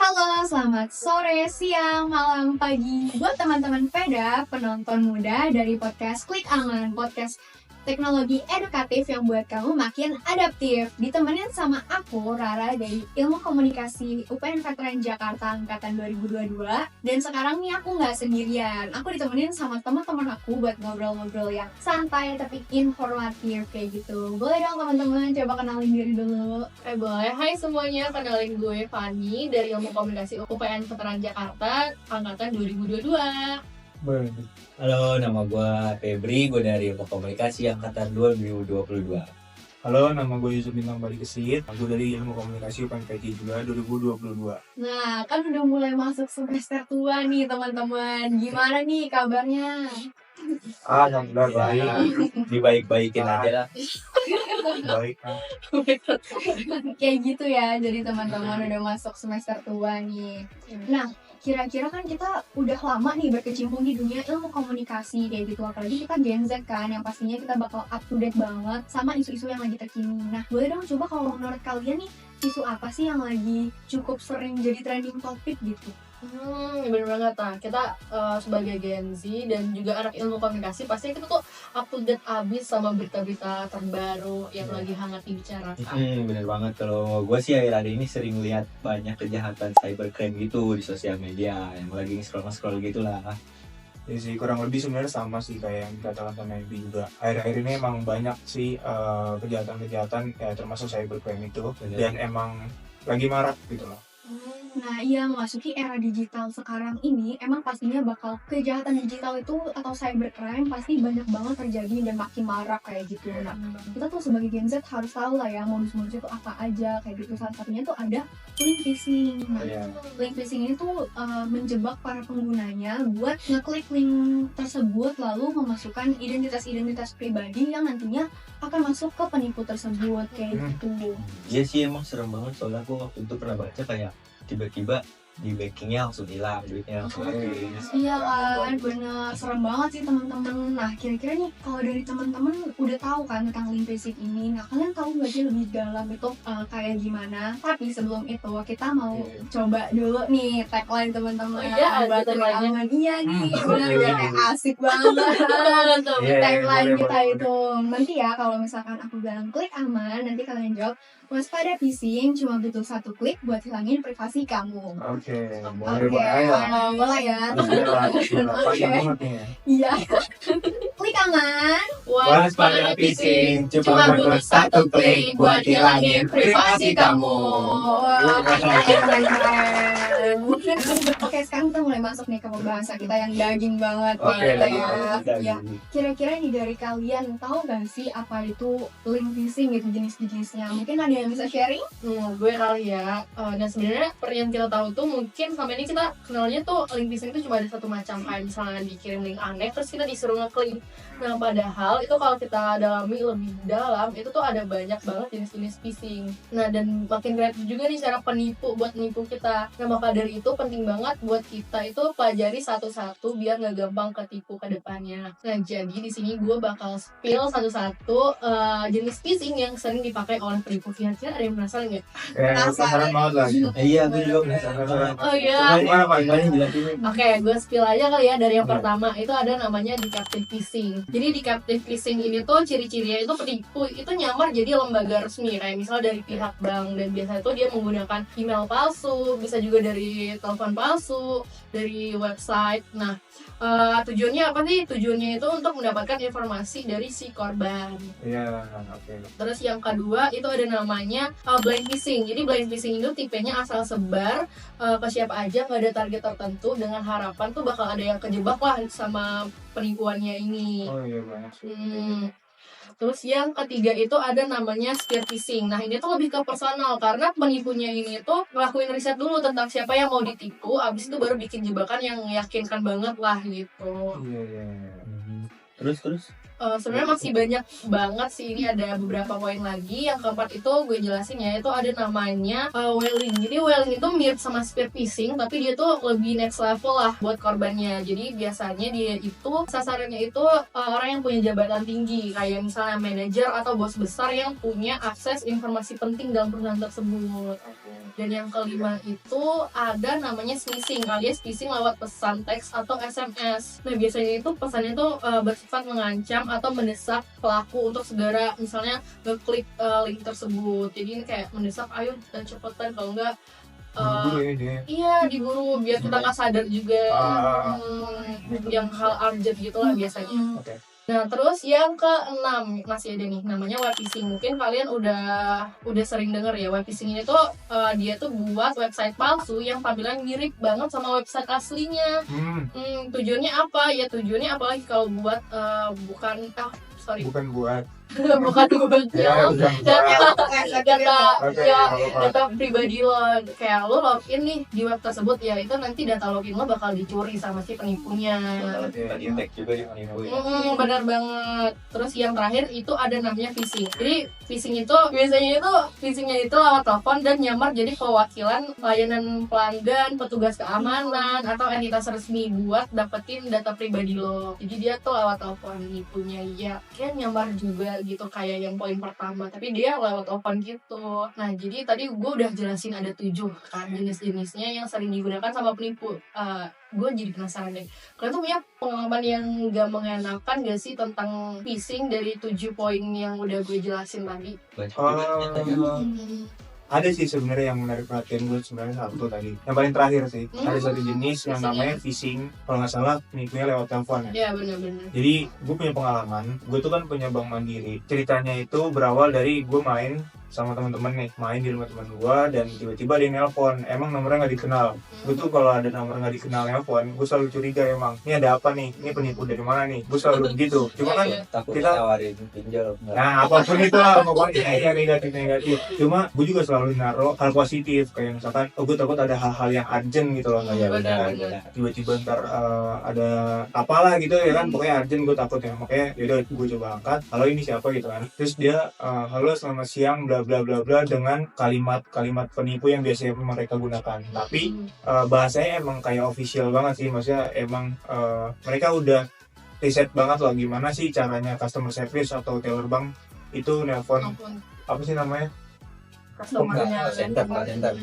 Halo, selamat sore, siang, malam, pagi buat teman-teman peda, penonton muda dari podcast Klik Aman, podcast teknologi edukatif yang buat kamu makin adaptif. Ditemenin sama aku, Rara dari Ilmu Komunikasi UPN Veteran Jakarta Angkatan 2022. Dan sekarang nih aku nggak sendirian, aku ditemenin sama teman-teman aku buat ngobrol-ngobrol yang santai tapi informatif kayak gitu. Boleh dong teman-teman, coba kenalin diri dulu. Boleh. Hai semuanya, kenalin gue Fani dari Ilmu Komunikasi UPN Veteran Jakarta Angkatan 2022. Halo, nama gue Febri, gue dari Ilmu Komunikasi Angkatan 2022. Halo, nama gue Yusuf Bintang Bali Kesit, gue dari Ilmu Komunikasi UPNPJ juga 2022. Nah, kan udah mulai masuk semester tua nih teman-teman. Gimana nih kabarnya? Alhamdulillah baik. Dibaik-baikin aja lah. Baik. Kayak gitu ya, jadi teman-teman udah masuk semester tua nih. Nah, kira-kira kan kita udah lama nih berkecimpung di dunia ilmu komunikasi kayak gitu. Apalagi kita Gen Z kan, yang pastinya kita bakal up to date banget sama isu-isu yang lagi terkini. Nah, boleh dong coba kalau menurut kalian nih, isu apa sih yang lagi cukup sering jadi trending topik gitu? Bener banget. Nah, kita sebagai Gen Z dan juga anak ilmu komunikasi pasti kita tuh up to date abis sama berita-berita terbaru yang lagi hangat dibicarakan. Bener banget. Kalau gue sih akhir-akhir ini sering lihat banyak kejahatan cybercrime gitu di sosial media yang lagi scroll-scroll gitu lah. Ya sih, kurang lebih sebenarnya sama sih kayak yang dikatakan sama Ibi juga. Akhir-akhir ini emang banyak sih kejahatan-kejahatan ya, termasuk cybercrime itu. Dan emang lagi marak gitu loh. Nah iya, memasuki era digital sekarang ini emang pastinya bakal kejahatan digital itu atau cybercrime pasti banyak banget terjadi dan makin marak kayak gitu. Nah, kita tuh sebagai Gen Z harus tahu lah ya modus-modus itu apa aja kayak gitu. Salah satunya tuh ada link phishing. Nah, link phishing ini tuh menjebak para penggunanya buat ngeklik link tersebut lalu memasukkan identitas-identitas pribadi yang nantinya akan masuk ke penipu tersebut kayak gitu. Iya sih, emang serem banget soalnya gue waktu itu pernah baca kayak tiba-tiba di backingnya langsung hilang, duitnya langsung habis. Iya kan, bener, serem banget sih teman-teman. Nah, kira-kira nih kalau dari teman-teman udah tahu kan tentang link phishing ini, nah kalian tahu nggak sih lebih dalam itu kayak gimana? Tapi sebelum itu kita mau coba dulu nih tagline teman-teman. Ada tagline-nya. Iya nih, bener kayak asik banget. Tagline kita itu nanti ya kalau misalkan aku bilang klik aman, nanti kalian jawab waspada phishing, cuma butuh satu klik buat hilangin privasi kamu. Oke, Boleh ya. Iya. Klik aman. Waspada phishing, cuma butuh satu klik buat hilangin privasi kamu. Oke, sekarang kita mulai masuk nih ke pembahasan kita yang daging banget ya. Kira-kira nih dari kalian tahu gak sih apa itu link phishing gitu jenis-jenisnya? Mungkin ada yang bisa sharing? Gue kali ya. Dan sebenarnya yang kita tahu tuh mungkin selama ini kita kenalnya tuh link phishing itu cuma ada satu macam, kayak misalnya dikirim link aneh terus kita disuruh ngeklik. Nah, padahal itu kalau kita dalami lebih dalam itu tuh ada banyak banget jenis-jenis phishing. Nah, dan makin kreatif juga nih cara penipu buat nipu kita. Nah, maka dari itu penting banget buat kita itu pelajari satu-satu biar nggak gampang ketipu ke depannya. Nah, jadi di sini gue bakal spill satu-satu jenis phishing yang sering dipakai oleh penipu. Kira-kira ada yang penasaran nggak? Penasaran banget lah. Iya, gue juga penasaran. Oh iya. Gimana jelasin? Oke, gue spill aja kali ya dari yang pertama. Itu ada namanya decaptive phishing. Jadi decaptive phishing ini tuh ciri-cirinya itu penipu itu nyamar jadi lembaga resmi kayak misalnya dari pihak bank, dan biasanya tuh dia menggunakan email palsu, bisa juga dari telepon palsu, dari website. Nah, tujuannya apa sih? Tujuannya itu untuk mendapatkan informasi dari si korban. Iya, oke. Terus yang kedua itu ada namanya blind phishing. Jadi blind phishing itu tipenya asal sebar ke siapa aja, nggak ada target tertentu, dengan harapan tuh bakal ada yang kejebak lah sama penipuannya ini. Oh iya, banyak sih. Terus yang ketiga itu ada namanya spear phishing. Nah, ini tuh lebih ke personal karena penipunya ini tuh ngelakuin riset dulu tentang siapa yang mau ditipu, abis itu baru bikin jebakan yang meyakinkan banget lah gitu. Iya. Terus? Sebenarnya masih banyak banget sih, ini ada beberapa poin lagi. Yang keempat itu gue jelasin ya, itu ada namanya whaling. Jadi whaling itu mirip sama spear phishing, tapi dia tuh lebih next level lah buat korbannya. Jadi biasanya dia itu sasarannya itu orang yang punya jabatan tinggi, kayak misalnya manajer atau bos besar yang punya akses informasi penting dalam perusahaan tersebut. Dan yang kelima itu ada namanya phishing, alias phishing lewat pesan teks atau SMS. Nah biasanya itu pesannya itu bersifat mengancam atau mendesak pelaku untuk segera misalnya ngeklik link tersebut. Jadi ini kayak mendesak, ayo cepetan, kalau enggak Buru ya dia. iya diburu biar kita nggak sadar juga. Yang hal urgent gitulah biasanya. Oke. Nah terus yang keenam masih ada nih, namanya web phishing. Mungkin kalian udah sering denger ya, web phishing ini tuh dia tuh buat website palsu yang tampilan mirip banget sama website aslinya. Tujuannya apa ya? Tujuannya apalagi kalau buat bukan buat ya udah data pribadi lo. Kayak lo login nih di web tersebut ya, itu nanti data login lo bakal dicuri sama si penipunya. Tadi tag juga di menipu ya. Benar banget. Terus yang terakhir itu ada namanya phishing. Jadi phishing itu biasanya itu phishingnya itu lewat telepon dan nyamar jadi perwakilan layanan pelanggan, petugas keamanan atau entitas resmi buat dapetin data pribadi lo. Jadi dia tuh lewat telepon nipunya ya, kayak nyamar juga gitu kayak yang poin pertama, tapi dia lewat telepon gitu. Nah jadi tadi gue udah jelasin ada 7 kan jenis-jenisnya yang sering digunakan sama penipu. Gue jadi penasaran deh, kalian tuh punya pengalaman yang gak mengenakan gak sih tentang phishing dari 7 poin yang udah gue jelasin tadi? Ada sih sebenarnya yang menarik perhatian gue, sebenarnya satu tadi yang paling terakhir sih. Ada satu jenis yang namanya phishing, kalau nggak salah penipunya lewat telepon ya. Iya benar-benar. Jadi gue punya pengalaman, gue tuh kan punya bank mandiri. Ceritanya itu berawal dari gue main sama teman-teman nih, main di rumah teman gue, dan tiba-tiba dia nelpon, emang nomornya nggak dikenal. Gue tuh kalau ada nomor nggak dikenal nelpon, gue selalu curiga emang, ini ada apa nih, ini penipu dari mana nih, gue selalu begitu. Cuma kan Takutnya tawarin pinjol. nah apapun itu lah pokoknya negatif. Cuma gue juga selalu naruh hal positif, kayak misalkan gue takut ada hal-hal yang urgent gitu loh, Ya Benar. tiba-tiba ntar ada apalah gitu ya kan, pokoknya urgent, gue takut ya. Makanya yaudah gue coba angkat, halo ini siapa gitu kan, terus dia halo selamat siang bla bla bla bla dengan kalimat penipu yang biasanya mereka gunakan. Tapi bahasanya emang kayak official banget sih, maksudnya emang mereka udah riset banget loh gimana sih caranya customer service atau teller bank itu nelpon apa sih namanya, Center.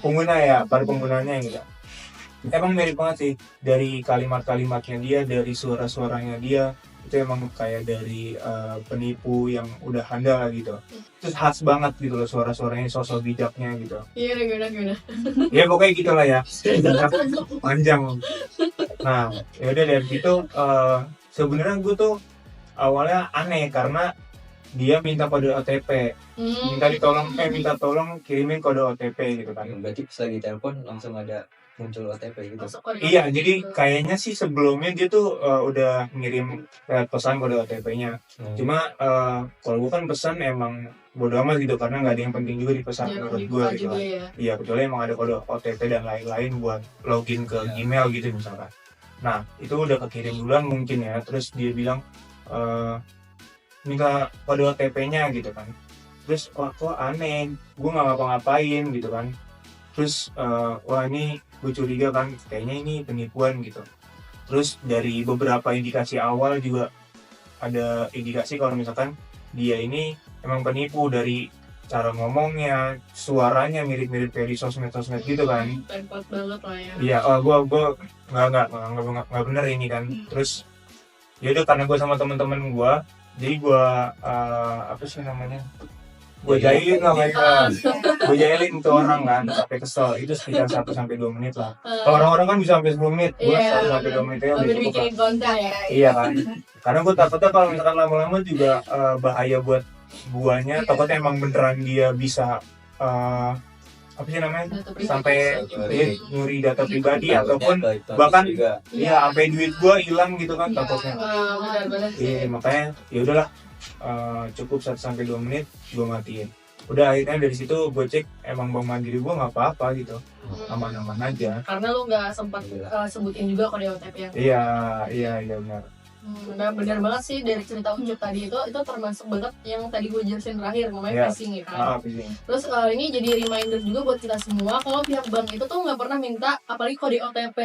pengguna ya, para penggunanya gitu. Emang mirip banget sih dari kalimat-kalimatnya dia, dari suara-suaranya dia, itu emang kayak dari penipu yang udah handal lah gitu. Terus khas banget gitu loh suara-suaranya, sosok bijaknya gitu. Iya gimana? Ya pokoknya gitulah ya, panjang. Nah yaudah dari situ sebenarnya gue tuh awalnya aneh karena dia minta kode OTP, minta tolong kirimin kode OTP gitu kan. Berarti pas lagi telepon langsung ada muncul OTP gitu. Iya, jadi kayaknya sih sebelumnya dia tuh udah ngirim pesan kode OTP-nya. Cuma kalau gue kan pesan emang bodo amat gitu, karena nggak ada yang penting juga di pesan menurut gue gitu. Iya, kecuali emang ada kode OTP dan lain-lain buat login ke Gmail gitu misalkan. Nah, itu udah kekirim duluan mungkin ya. Terus dia bilang minta kode OTP-nya gitu kan. Terus kok aneh, gue nggak ngapa-ngapain gitu kan. Terus wah ini gue curiga kan, kayaknya ini penipuan gitu. Terus dari beberapa indikasi awal juga ada indikasi kalau misalkan dia ini emang penipu, dari cara ngomongnya, suaranya mirip-mirip kayak di sosmed gitu kan. Tempat banget lah ya. Iya, gue nggak bener ini kan. Terus yaudah karena gue sama teman-teman gue, jadi gue apa sih namanya, gue jahilin lah mereka, gue jahilin tuh orang kan, sampai kesel. Itu sekitar 1-2 menit lah. Kalau orang-orang kan bisa sampai 10 menit, gue 1-2 menit aja udah cukup lah. konten ya. Iya kan, karena gue takutnya kalau misalkan lama-lama juga bahaya buat guanya. Takutnya emang beneran dia bisa apa sih namanya, sampai dia nyuri data pribadi ataupun bahkan ya sampai duit gue hilang gitu kan takutnya. Benar-benar Iya, makanya ya udahlah, cukup 1-2 menit gue matiin. Udah akhirnya dari situ gue cek emang bank mandiri gue nggak apa-apa gitu, aman-aman aja. Karena lu nggak sempat sebutin juga kode OTP yang Iya benar. Benar banget sih dari cerita Ucup tadi itu termasuk banget yang tadi gue jelasin terakhir namanya Iya. phishing ya kan. Phishing. Terus ini jadi reminder juga buat kita semua kalau pihak bank itu tuh nggak pernah minta apalagi kode OTP.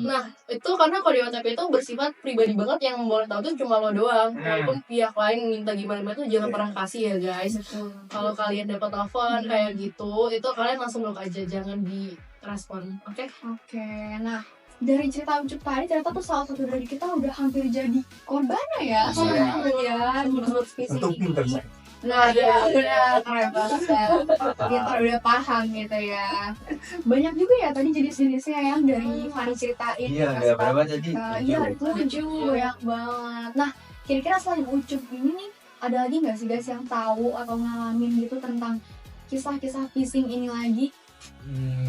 Nah itu karena kode OTP itu bersifat pribadi banget, yang boleh tahu tuh cuma lo doang. Walaupun pihak lain minta gimana tuh jangan pernah kasih ya guys. Kalau kalian dapat telepon kayak gitu itu kalian langsung blok aja, jangan direspon. Oke? Nah dari cerita Ucup tadi ternyata tuh salah satu dari kita udah hampir jadi korbannya ya. Iya. Ya, menurut phishing Untuk pinter ini. saya. Nah ya udah keren banget ya. Kita udah paham gitu ya. Banyak juga ya tadi jenis-jenisnya yang dari Fani ceritain. Iya, ada berapa tadi? Iya, itu banyak banget. Nah, kira-kira selain Ucup ini nih, ada lagi nggak sih guys yang tahu atau ngalamin gitu tentang kisah-kisah phishing ini lagi?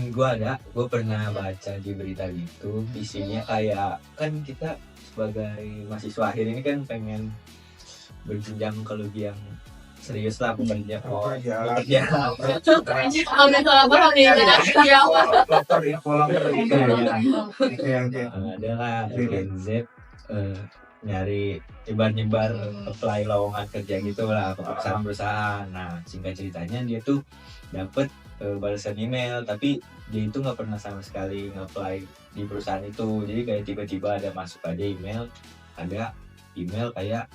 Gue pernah baca di berita gitu, isinya kayak kan kita sebagai mahasiswa akhir ini kan pengen berjenjang ke lebih yang serius lah, bekerja. Bekerja. Udah salah paham nih. Ya. Dokter infolanger gitu ya. Oke. Ada lah Gen Z nyari nyebar apply lowongan kerja gitu lah ke perusahaan-perusahaan. Nah singkat ceritanya dia tuh dapet balasan email, tapi dia itu nggak pernah sama sekali nge-apply di perusahaan itu. Jadi kayak tiba-tiba ada masuk aja ada email kayak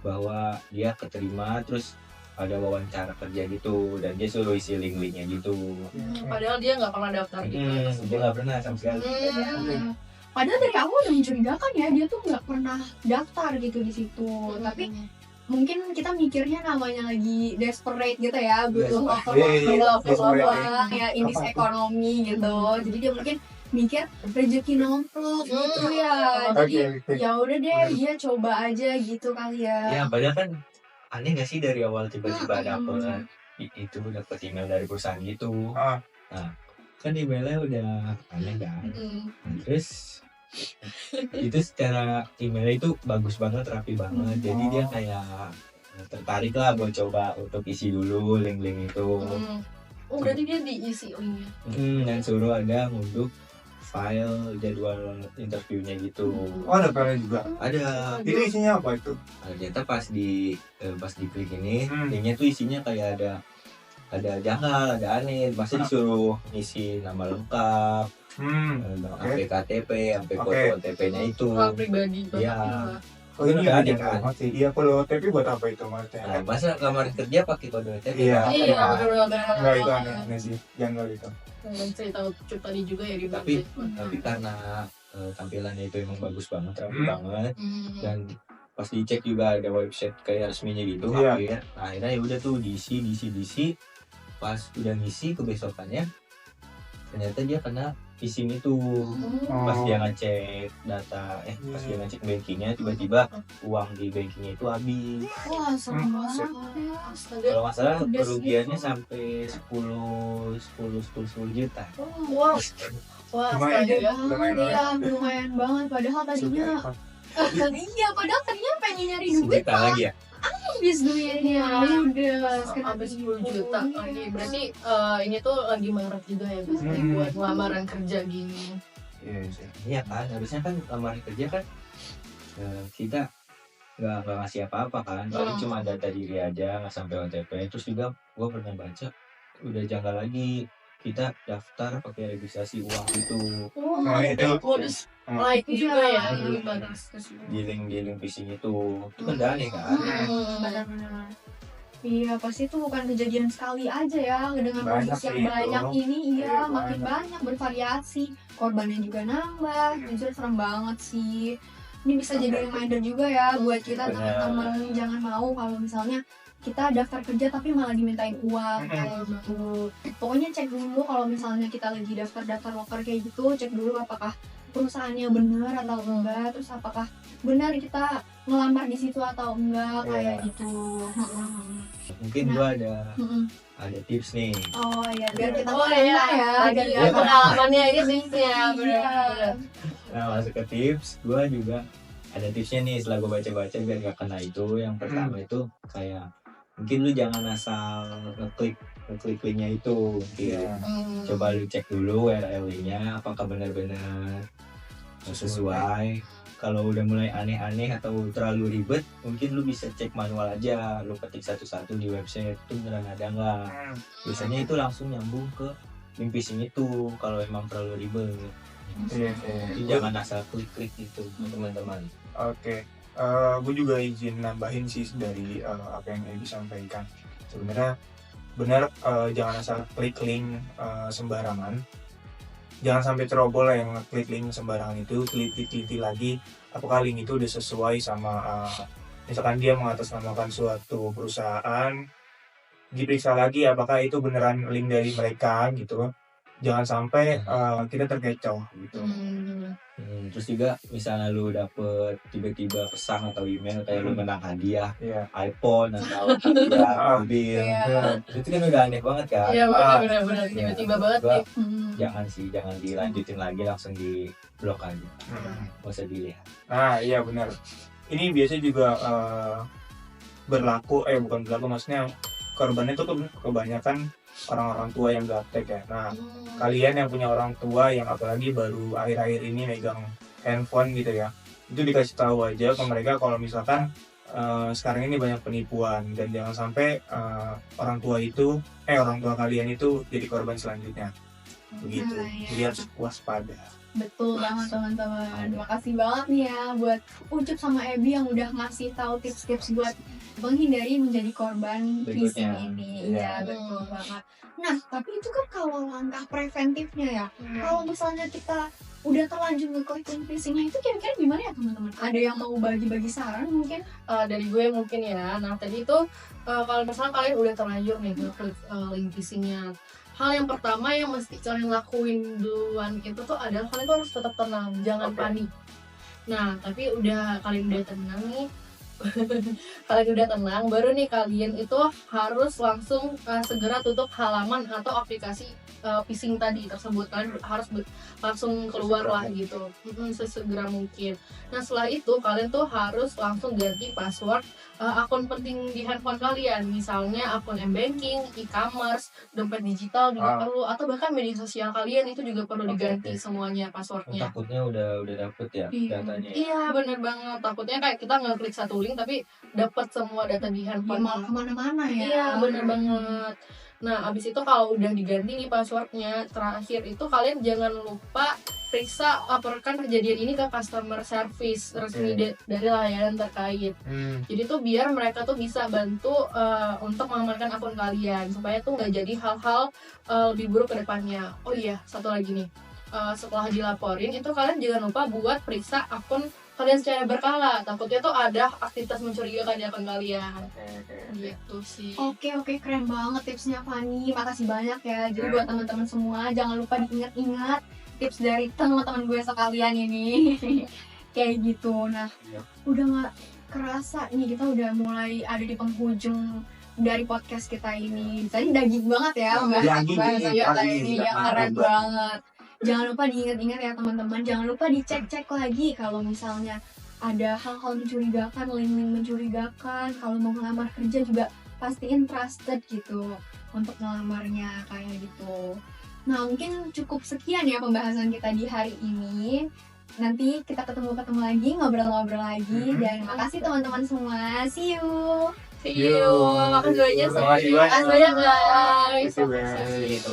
bahwa dia keterima, terus ada wawancara kerja gitu, dan dia suruh isi link-linknya gitu. Padahal dia nggak pernah daftar gitu. Dia nggak pernah sama sekali. Padahal dari awal udah mencurigakan ya, dia tuh nggak pernah daftar gitu di situ. Tapi mungkin kita mikirnya namanya lagi desperate gitu ya, butuh uang ya, indis ekonomi gitu. Jadi dia mungkin mikir rezeki nomplok gitu ya. Jadi ya udah deh, dia coba aja gitu kali ya. Ya padahal kan aneh gak sih dari awal tiba-tiba dapet email dari perusahaan gitu. Nah kan emailnya udah aneh kan. Terus itu secara emailnya itu bagus banget, rapi banget. Jadi dia kayak tertarik lah buat coba untuk isi dulu link-link itu. Oh berarti dia diisi linknya. Dan suruh ada ngunduh file jadwal interviewnya gitu. Oh ada filenya juga. Ada. Itu isinya apa itu? Ternyata pas di klik ini, linknya tuh isinya kayak ada janggal, ada aneh. Masa disuruh ngisi nama lengkap, sampai KTP, sampai foto OTP-nya itu. Hal pribadi banget. Iya. Oh ini ada kan? Iya, kalau OTP buat apa itu maksudnya? Nah, masa kamar kerja pakai kode OTP? Iya. Benar-benar. Enggak, itu aneh sih, janggal itu. Dan cerita Ucup tadi juga ya di Tapi karena tampilannya itu emang bagus banget, rapi banget, dan pas dicek juga ada website kayak resminya gitu. Akhirnya ya udah tuh diisi. Pas udah ngisi kebesokannya ternyata dia kena phishing itu. Pas dia ngecek data, pas dia ngecek bankingnya, tiba-tiba uang di bankingnya itu habis. Wah serem banget. Kalau nggak salah kerugiannya sampai 10 juta. Wah, Lumayan astaga. Iya lumayan banget. Padahal tadinya pengen nyari duit 10 juta lagi ya. habis duitnya. Udah Habis 10 juta. Oke, berarti ini tuh lagi marak juga ya guys, buat lamaran kerja gini. Iya kan, harusnya kan lamaran kerja kan kita nggak ngasih apa-apa kan, paling cuma data diri aja, nggak sampai OTP. Terus juga gue pernah baca udah janggal lagi, kita daftar pakai registrasi uang gitu. Nah itu Modus like juga ya. Di link phishing itu kan udah aneh kan. benar-benar. Iya pasti itu bukan kejadian sekali aja ya, dengan Banyak kondisi yang sih banyak itu. ini. Iya Iya, makin banyak. banyak bervariasi, korbannya juga nambah. Jujur serem banget sih. Ini bisa jadi reminder juga ya buat kita teman-teman, jangan mau kalau misalnya kita daftar kerja tapi malah dimintain uang kayak gitu. Pokoknya cek dulu kalau misalnya kita lagi daftar loker kayak gitu, cek dulu apakah perusahaannya benar atau enggak, terus apakah benar kita ngelamar di situ atau enggak kayak gitu. Mungkin gue ada tips nih. Oh iya, biar kita Oh kena iya, ya. ada biar- pengalamannya ini tipsnya. Iya. Benar. Nah masuk ke tips, gue juga ada tipsnya nih setelah gue baca-baca biar gak kena itu. Yang pertama itu kayak mungkin lu jangan asal ngeklik linknya itu. Coba lu cek dulu URL-nya apakah benar-benar sesuai. kalau udah mulai aneh-aneh atau terlalu ribet, mungkin lu bisa cek manual aja, lu ketik satu-satu di website itu beneran ada nggak. Biasanya itu langsung nyambung ke link phishing itu kalau emang terlalu ribet. Iya. Jadi jangan asal klik-klik gitu teman-teman. Oke, gue juga izin nambahin sih dari apa yang Edi sampaikan. Sebenarnya benar, jangan asal klik link sembarangan. Jangan sampai ceroboh lah yang klik link sembarangan itu, teliti lagi apakah link itu udah sesuai sama misalkan dia mengatasnamakan suatu perusahaan, diperiksa lagi apakah itu beneran link dari mereka gitu. Jangan sampai kita terkecoh gitu. Terus juga misalnya lu dapet tiba-tiba pesan atau email kayak lu menang hadiah Iya. iPhone atau hadiah mobil, Iya. itu kan udah aneh banget kan. Iya benar tiba-tiba banget Gua nih. jangan dilanjutin lagi, langsung di blok aja, nggak usah dilihat. Nah iya benar. Ini biasanya juga bukan berlaku, maksudnya korbannya itu kebanyakan orang-orang tua yang gaptek ya. Nah kalian yang punya orang tua yang apalagi baru akhir-akhir ini megang handphone gitu ya, itu dikasih tahu aja ke mereka kalau misalkan sekarang ini banyak penipuan, dan jangan sampai orang tua kalian itu jadi korban selanjutnya begitu. Nah, iya. Jadi harus waspada. Betul banget teman-teman. Makasih banget nih ya buat Ucup sama Ebi yang udah ngasih tahu tips-tips buat menghindari menjadi korban phishing Berikutnya. ini. Iya. Iya, betul banget. Nah, tapi itu kan kalau langkah preventifnya ya. Kalau misalnya kita udah terlanjur ngeklik link phishingnya itu kira-kira gimana ya teman-teman? Ada yang mau bagi-bagi saran mungkin? Dari gue mungkin ya. Nah tadi itu kalau misalnya kalian udah terlanjur nih ngeklik link phishingnya, hal yang pertama yang mesti kalian lakuin duluan itu tuh adalah kalian tuh harus tetap tenang, jangan Oke. panik. Nah tapi kalian udah tenang nih, kalian udah tenang, baru nih kalian itu harus langsung segera tutup halaman atau aplikasi phishing tadi tersebut. Kalian harus langsung keluar lah gitu, sesegera mungkin. Nah setelah itu kalian tuh harus langsung ganti password akun penting di handphone kalian, misalnya akun m-banking, e-commerce, dompet digital juga perlu, atau bahkan media sosial kalian itu juga perlu diganti semuanya passwordnya. Takutnya udah dapet ya datanya. Iya bener banget, takutnya kayak kita ngeklik satu link tapi dapat semua data di Ya handphone. malah kemana-mana ya. Iya bener banget. Nah abis itu kalau udah diganti nih passwordnya, terakhir itu kalian jangan lupa periksa laporkan kejadian ini ke customer service resmi dari layanan terkait. Jadi tuh biar mereka tuh bisa bantu untuk mengamankan akun kalian supaya tuh nggak jadi hal-hal lebih buruk ke depannya. Oh iya satu lagi nih, setelah dilaporin itu kalian jangan lupa buat periksa akun kalian secara berkala, takutnya tuh ada aktivitas mencurigakan di akun kalian. Gitu sih. Oke, keren banget tipsnya Fani. Makasih banyak ya. Jadi buat teman-teman semua jangan lupa diingat-ingat tips dari teman-teman gue sekalian ini. Kayak gitu. Nah, udah gak kerasa nih kita udah mulai ada di penghujung dari podcast kita ini. Tadi daging banget ya membahas kita ini yang keren banget. Jangan lupa diingat-ingat ya teman-teman. Jangan lupa dicek-cek lagi kalau misalnya ada hal-hal mencurigakan, link-link mencurigakan. Kalau mau ngelamar kerja juga pastiin trusted gitu untuk ngelamarnya kayak gitu. Nah mungkin cukup sekian ya pembahasan kita di hari ini. Nanti kita ketemu lagi, ngobrol-ngobrol lagi. Dan makasih teman-teman semua. See you. See you. Makasih banyak. Makasih banyak. Makasih banyak guys. Makasih banyak. Gitu.